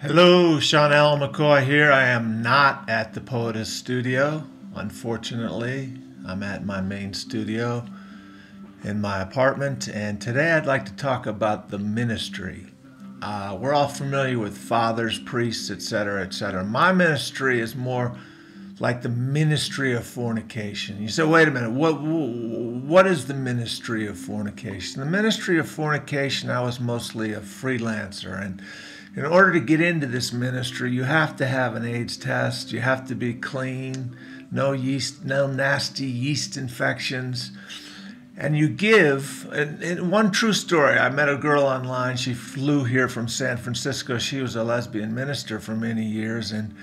Hello, Sean L. McCoy here. I am not at the Poetess Studio, unfortunately. I'm at my main studio in my apartment, and today I'd like to talk about the ministry. We're all familiar with fathers, priests, etc., etc. My ministry is more like the ministry of fornication. You say, wait a minute, what is the ministry of fornication? The ministry of fornication, I was mostly a freelancer, and in order to get into this ministry, you have to have an AIDS test, you have to be clean, no yeast, no nasty yeast infections. And you give, and one true story, I met a girl online, she flew here from San Francisco, she was a lesbian minister for many years, and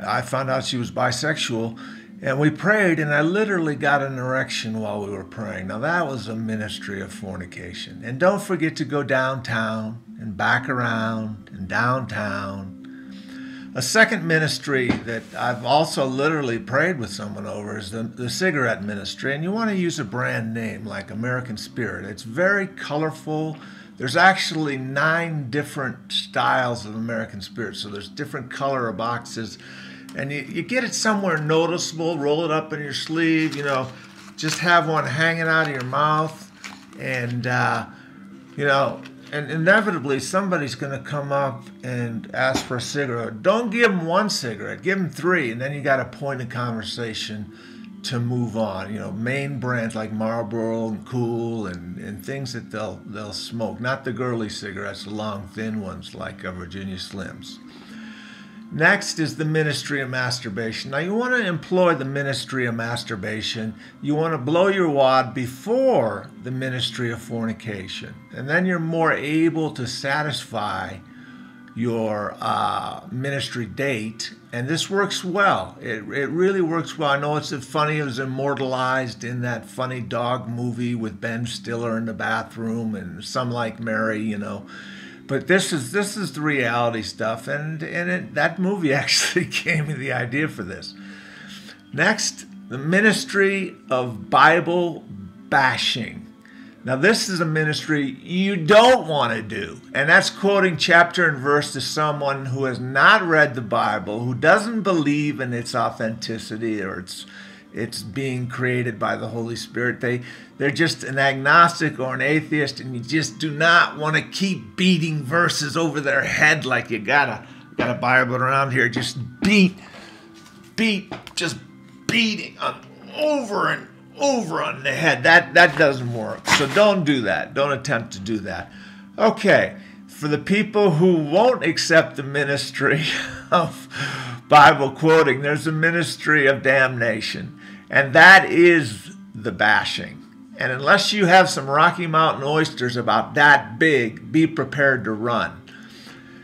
I found out she was bisexual, and we prayed, and I literally got an erection while we were praying. Now that was a ministry of fornication. And don't forget to go downtown and back around and downtown. A second ministry that I've also literally prayed with someone over is the cigarette ministry, and you want to use a brand name like American Spirit. It's very colorful. There's actually 9 different styles of American Spirit, so there's different color boxes, and you get it somewhere noticeable, roll it up in your sleeve, just have one hanging out of your mouth, and and inevitably somebody's going to come up and ask for a cigarette. Don't give them 1 cigarette, give them 3, and then you got a point of conversation to move on. Main brands like Marlboro and Cool and things that they'll smoke, not the girly cigarettes, the long thin ones like Virginia Slims. Next is the ministry of masturbation. Now you want to employ the ministry of masturbation. You want to blow your wad before the ministry of fornication. And then you're more able to satisfy your ministry date. And this works well. It really works well. I know it's funny. It was immortalized in that funny dog movie with Ben Stiller in the bathroom and Some Like Mary, But this is the reality stuff, and that movie actually gave me the idea for this. Next, the ministry of Bible bashing. Now this is a ministry you don't want to do, and that's quoting chapter and verse to someone who has not read the Bible, who doesn't believe in its authenticity or it's being created by the Holy Spirit. They're just an agnostic or an atheist, and you just do not want to keep beating verses over their head like you got a Bible around here. Just just beating over and over on the head. That doesn't work. So don't do that. Don't attempt to do that. Okay, for the people who won't accept the ministry of Bible quoting, there's a ministry of damnation, and that is the bashing. And unless you have some Rocky Mountain oysters about that big, be prepared to run.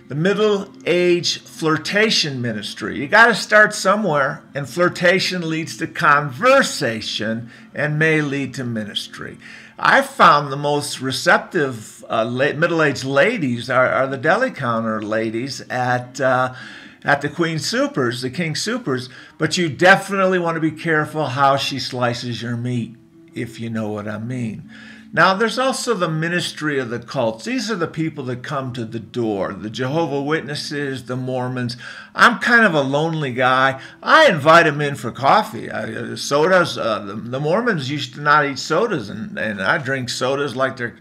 The middle-age flirtation ministry. You got to start somewhere, and flirtation leads to conversation and may lead to ministry. I found the most receptive middle-aged ladies are the deli counter ladies at the Queen Supers, the King Supers, but you definitely want to be careful how she slices your meat, if you know what I mean. Now, there's also the ministry of the cults. These are the people that come to the door, the Jehovah's Witnesses, the Mormons. I'm kind of a lonely guy. I invite them in for coffee. Sodas, the Mormons used to not eat sodas, and I drink sodas like they're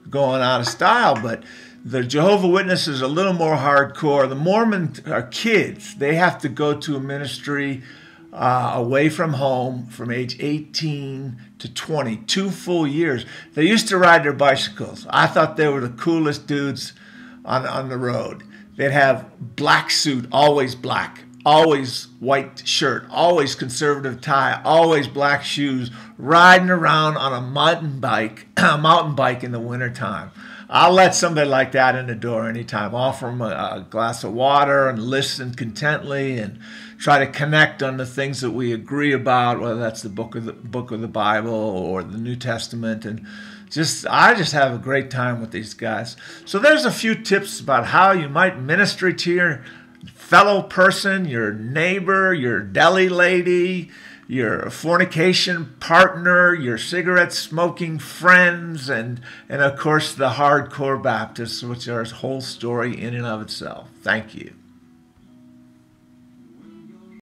going out of style, but the Jehovah's Witnesses are a little more hardcore. The Mormons are kids. They have to go to a ministry away from home from age 18 to 20, 2 full years. They used to ride their bicycles. I thought they were the coolest dudes on the road. They'd have black suit, always black, always white shirt, always conservative tie, always black shoes, riding around on a mountain bike in the wintertime. I'll let somebody like that in the door anytime. Offer them a glass of water and listen contently and try to connect on the things that we agree about, whether that's the book of the Bible or the New Testament. And I just have a great time with these guys. So there's a few tips about how you might minister to your fellow person, your neighbor, your deli lady, your fornication partner, your cigarette smoking friends, and of course the hardcore Baptists, which are a whole story in and of itself. Thank you.